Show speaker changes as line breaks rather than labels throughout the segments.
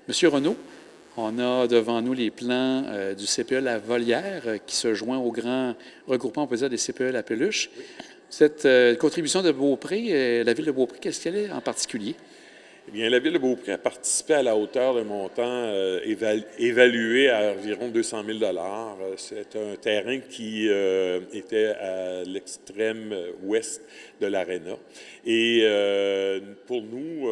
Monsieur Renaud, on a devant nous les plans du CPE La Volière qui se joint au grand regroupement, on peut dire, des CPE La Peluche.
Oui.
Cette contribution de Beaupré, la ville de Beaupré, qu'est-ce qu'elle est en particulier?
Eh bien, la Ville de Beaupré a participé à la hauteur de montant évalué à environ 200 000 C'est un terrain qui était à l'extrême ouest de l'aréna. Et pour nous,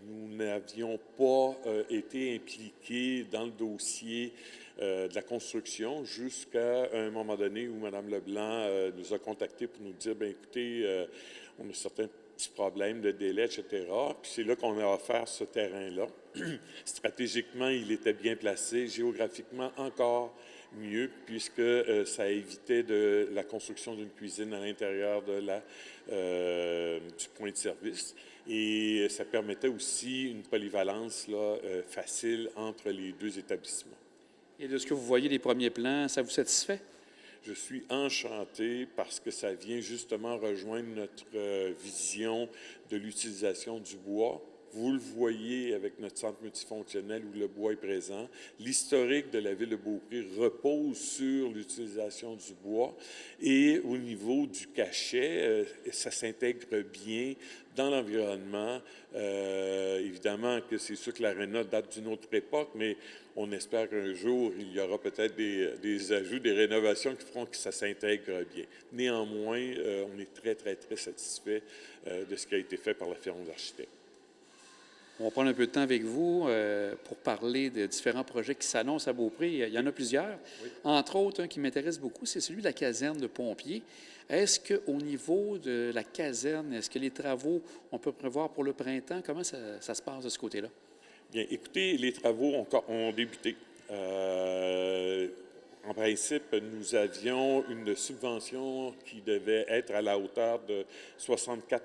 nous n'avions pas été impliqués dans le dossier de la construction jusqu'à un moment donné où Mme Leblanc nous a contactés pour nous dire, bien écoutez, on a certains petits problèmes de délai, etc. Puis c'est là qu'on a offert ce terrain-là. Stratégiquement, il était bien placé, géographiquement encore mieux, puisque ça évitait la construction d'une cuisine à l'intérieur de du point de service. Et ça permettait aussi une polyvalence facile entre les deux établissements.
Et de ce que vous voyez des premiers plans, ça vous satisfait?
Je suis enchanté parce que ça vient justement rejoindre notre vision de l'utilisation du bois. Vous le voyez avec notre centre multifonctionnel où le bois est présent. L'historique de la ville de Beaupré repose sur l'utilisation du bois et au niveau du cachet, ça s'intègre bien dans l'environnement. Évidemment que c'est sûr que l'aréna date d'une autre époque, mais on espère qu'un jour, il y aura peut-être des ajouts, des rénovations qui feront que ça s'intègre bien. Néanmoins, on est très, très, très satisfait de ce qui a été fait par la firme d'architectes.
On va prendre un peu de temps avec vous pour parler de différents projets qui s'annoncent à Beaupré. Il y en a plusieurs.
Oui.
Entre autres, un qui m'intéresse beaucoup, c'est celui de la caserne de pompiers. Est-ce qu'au niveau de la caserne, est-ce que les travaux, on peut prévoir pour le printemps? Comment ça se passe de ce côté-là?
Bien, écoutez, les travaux ont débuté. En principe, nous avions une subvention qui devait être à la hauteur de 64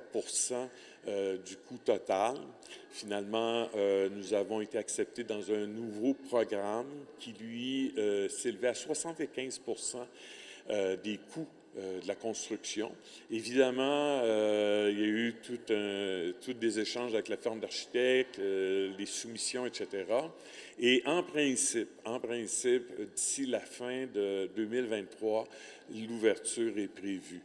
du coût total. Finalement, nous avons été acceptés dans un nouveau programme qui, lui, s'élevait à 75 des coûts de la construction. Évidemment, il y a eu tous des échanges avec la firme d'architectes, les soumissions, etc. Et en principe, d'ici la fin de 2023, l'ouverture est prévue.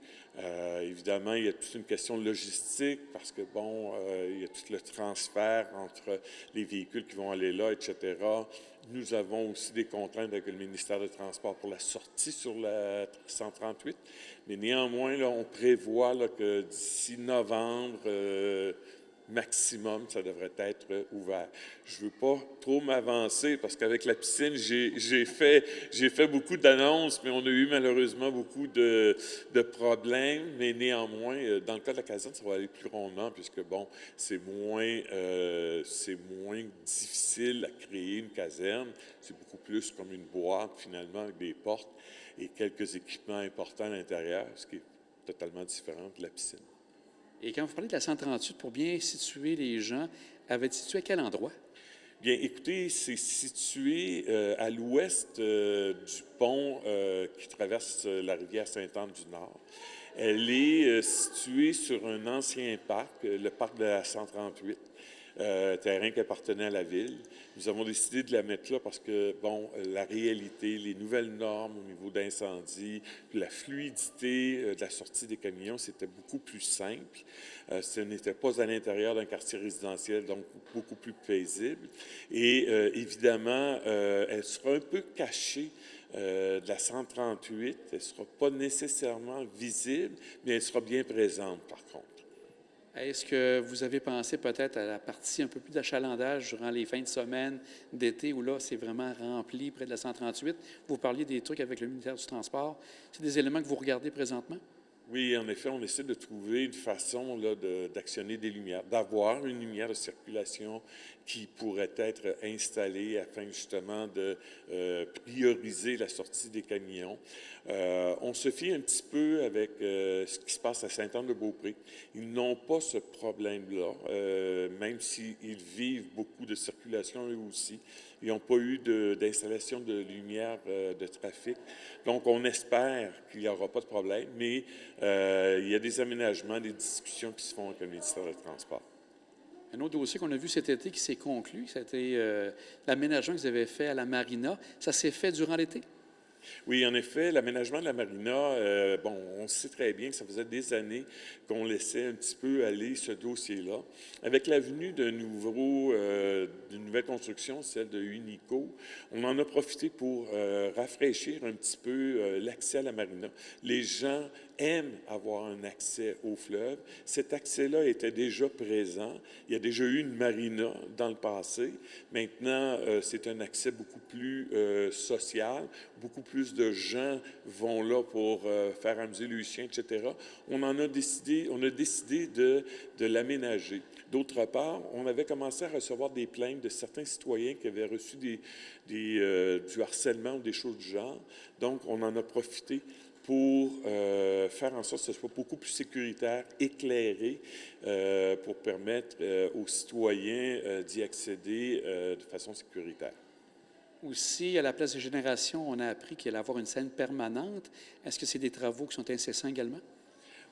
Évidemment, il y a toute une question logistique parce que, bon, il y a tout le transfert entre les véhicules qui vont aller là, etc. Nous avons aussi des contraintes avec le ministère des Transports pour la sortie sur la 138. Mais néanmoins, là, on prévoit que d'ici novembre, maximum, ça devrait être ouvert. Je ne veux pas trop m'avancer parce qu'avec la piscine, j'ai fait beaucoup d'annonces, mais on a eu malheureusement beaucoup de problèmes. Mais néanmoins, dans le cas de la caserne, ça va aller plus rondement puisque, bon, c'est moins difficile à créer une caserne. C'est beaucoup plus comme une boîte, finalement, avec des portes et quelques équipements importants à l'intérieur, ce qui est totalement différent de la piscine.
Et quand vous parlez de la 138, pour bien situer les gens, elle va être située à quel endroit?
Bien, écoutez, c'est situé à l'ouest du pont qui traverse la rivière Sainte-Anne-du-Nord. Elle est située sur un ancien parc, le parc de la 138. Terrain qui appartenait à la ville. Nous avons décidé de la mettre là parce que, bon, la réalité, les nouvelles normes au niveau d'incendie, la fluidité de la sortie des camions, c'était beaucoup plus simple. Ce n'était pas à l'intérieur d'un quartier résidentiel, donc beaucoup plus paisible. Et évidemment, elle sera un peu cachée de la 138. Elle ne sera pas nécessairement visible, mais elle sera bien présente, par contre.
Est-ce que vous avez pensé peut-être à la partie un peu plus d'achalandage durant les fins de semaine, d'été, où là, c'est vraiment rempli près de la 138? Vous parliez des trucs avec le ministère du Transport. C'est des éléments que vous regardez présentement?
Oui, en effet, on essaie de trouver une façon d'actionner des lumières, d'avoir une lumière de circulation qui pourrait être installée afin justement de prioriser la sortie des camions. On se fie un petit peu avec ce qui se passe à Sainte-Anne-de-Beaupré. Ils n'ont pas ce problème-là, même s'ils vivent beaucoup de circulation eux aussi. Ils n'ont pas eu d'installation de lumière de trafic. Donc, on espère qu'il n'y aura pas de problème, mais il y a des aménagements, des discussions qui se font avec le ministère des Transports.
Un autre dossier qu'on a vu cet été qui s'est conclu, c'était l'aménagement que vous avez fait à la marina. Ça s'est fait durant l'été?
Oui, en effet, l'aménagement de la marina, bon, on sait très bien que ça faisait des années qu'on laissait un petit peu aller ce dossier-là. Avec la venue d'une nouvelle construction, celle de Unico, on en a profité pour rafraîchir un petit peu l'accès à la marina. Les gens aiment avoir un accès au fleuve. Cet accès-là était déjà présent. Il y a déjà eu une marina dans le passé. Maintenant, c'est un accès beaucoup plus social. Beaucoup plus de gens vont là pour faire amuser le chien, etc. On a décidé de l'aménager. D'autre part, on avait commencé à recevoir des plaintes de certains citoyens qui avaient reçu du harcèlement ou des choses du genre. Donc, on en a profité pour faire en sorte que ce soit beaucoup plus sécuritaire, éclairé, pour permettre aux citoyens d'y accéder de façon sécuritaire.
Aussi, à la place de Génération, on a appris qu'il allait y avoir une scène permanente. Est-ce que c'est des travaux qui sont incessants également?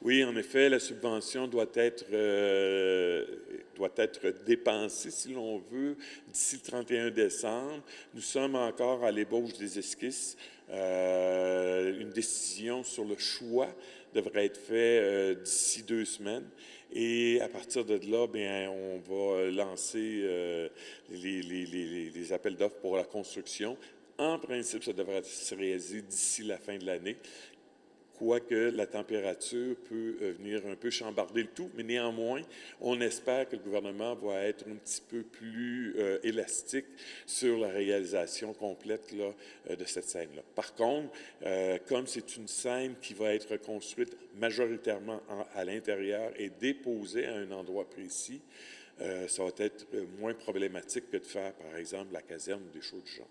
Oui, en effet, la subvention doit être dépensée, si l'on veut, d'ici le 31 décembre. Nous sommes encore à l'ébauche des esquisses. Une décision sur le choix devrait être faite d'ici 2 semaines. Et à partir de là, bien, on va lancer les appels d'offres pour la construction. En principe, ça devrait se réaliser d'ici la fin de l'année. Quoique la température peut venir un peu chambarder le tout, mais néanmoins, on espère que le gouvernement va être un petit peu plus élastique sur la réalisation complète là, de cette scène-là. Par contre, comme c'est une scène qui va être construite majoritairement à l'intérieur et déposée à un endroit précis, ça va être moins problématique que de faire, par exemple, la caserne ou des choses du genre.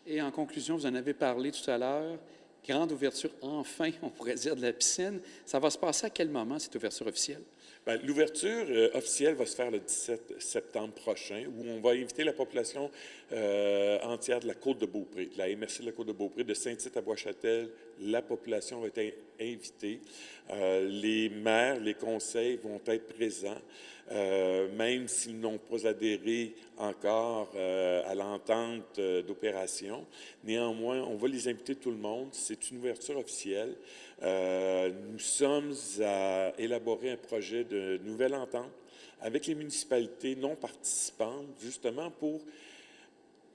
Et en conclusion, vous en avez parlé tout à l'heure, grande ouverture, enfin, on pourrait dire, de la piscine. Ça va se passer à quel moment, cette ouverture officielle?
Bien, l'ouverture officielle va se faire le 17 septembre prochain, où on va inviter la population entière de la Côte-de-Beaupré, de la MRC de la Côte-de-Beaupré, de Saint-Tite à Bois-Châtel. La population va être invitée. Les maires, les conseils vont être présents. Même s'ils n'ont pas adhéré encore à l'entente d'opération. Néanmoins, on va les inviter tout le monde. C'est une ouverture officielle. Nous sommes à élaborer un projet de nouvelle entente avec les municipalités non participantes, justement pour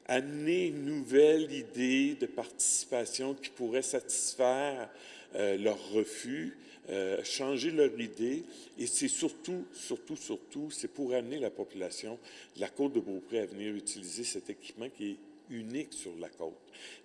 amener une nouvelle idée de participation qui pourrait satisfaire leur refus, changer leur idée, et c'est surtout, c'est pour amener la population de la Côte-de-Beaupré à venir utiliser cet équipement qui est unique sur la côte.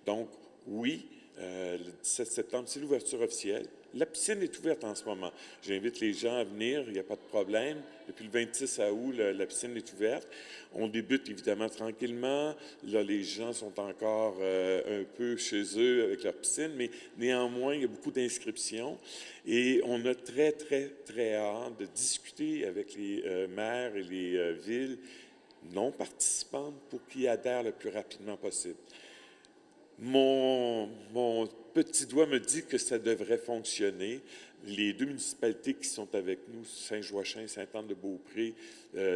Donc, oui, le 17 septembre, c'est l'ouverture officielle. La piscine est ouverte en ce moment. J'invite les gens à venir, il n'y a pas de problème. Depuis le 26 août, la piscine est ouverte. On débute évidemment tranquillement. Là, les gens sont encore un peu chez eux avec leur piscine, mais néanmoins, il y a beaucoup d'inscriptions. Et on a très, très, très hâte de discuter avec les maires et les villes non participantes pour qu'ils adhèrent le plus rapidement possible. Mon petit doigt me dit que ça devrait fonctionner. Les 2 municipalités qui sont avec nous, Saint-Joachim et Sainte-Anne-de-Beaupré,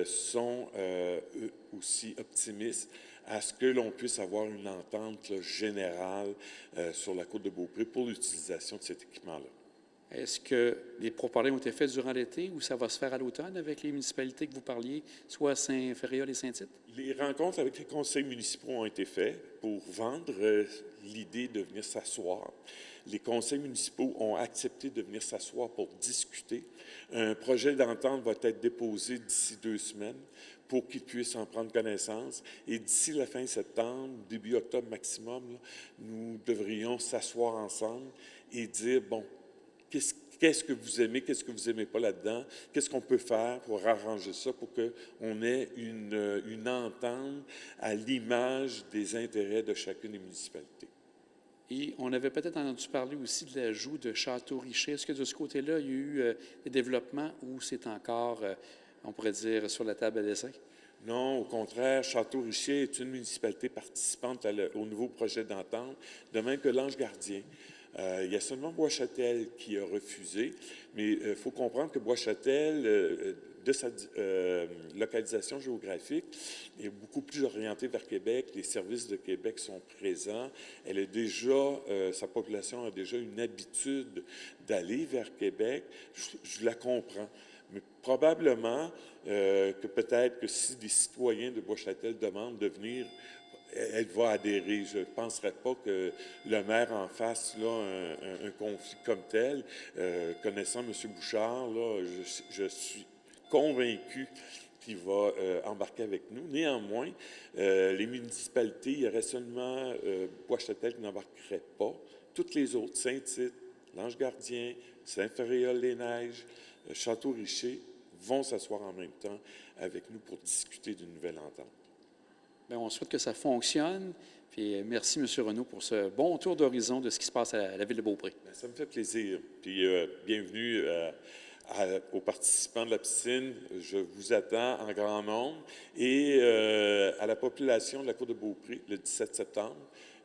sont eux aussi optimistes à ce que l'on puisse avoir une entente là, générale sur la côte de Beaupré pour l'utilisation de cet équipement-là.
Est-ce que les pourparlers ont été faits durant l'été ou ça va se faire à l'automne avec les municipalités que vous parliez, soit Saint-Féréol et Saint-Tite?
Les rencontres avec les conseils municipaux ont été faites pour vendre l'idée de venir s'asseoir. Les conseils municipaux ont accepté de venir s'asseoir pour discuter. Un projet d'entente va être déposé d'ici 2 semaines pour qu'ils puissent en prendre connaissance. Et d'ici la fin septembre, début octobre maximum, là, nous devrions s'asseoir ensemble et dire, bon, qu'est-ce que vous aimez, qu'est-ce que vous n'aimez pas là-dedans, qu'est-ce qu'on peut faire pour arranger ça, pour qu'on ait une entente à l'image des intérêts de chacune des municipalités.
Et on avait peut-être entendu parler aussi de l'ajout de Château-Richer. Est-ce que de ce côté-là, il y a eu des développements ou c'est encore, on pourrait dire, sur la table à dessin?
Non, au contraire, Château-Richer est une municipalité participante au nouveau projet d'entente, de même que l'Ange-Gardien. Il y a seulement Bois-Châtel qui a refusé, mais il faut comprendre que Bois-Châtel de sa localisation géographique, est beaucoup plus orientée vers Québec. Les services de Québec sont présents. Elle est déjà, sa population a déjà une habitude d'aller vers Québec. Je la comprends. Mais probablement que peut-être que si des citoyens de Bois-Châtel demandent de venir, elle va adhérer. Je ne penserais pas que le maire en fasse là, un conflit comme tel. Connaissant M. Bouchard, là, je suis convaincu qu'il va embarquer avec nous. Néanmoins, les municipalités, il y aurait seulement Bois-Châtel qui n'embarquerait pas. Toutes les autres, Saint-Tite, l'Ange-Gardien, Saint-Ferréol-les-Neiges, Château-Richer, vont s'asseoir en même temps avec nous pour discuter d'une nouvelle entente.
Bien, on souhaite que ça fonctionne. Puis merci, M. Renaud, pour ce bon tour d'horizon de ce qui se passe à la ville de Beaupré.
Bien, ça me fait plaisir. Puis bienvenue aux participants de la piscine. Je vous attends en grand nombre. Et à la population de la Cour de Beaupré, le 17 septembre.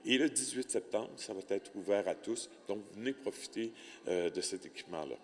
Et le 18 septembre, ça va être ouvert à tous. Donc, venez profiter de cet équipement-là.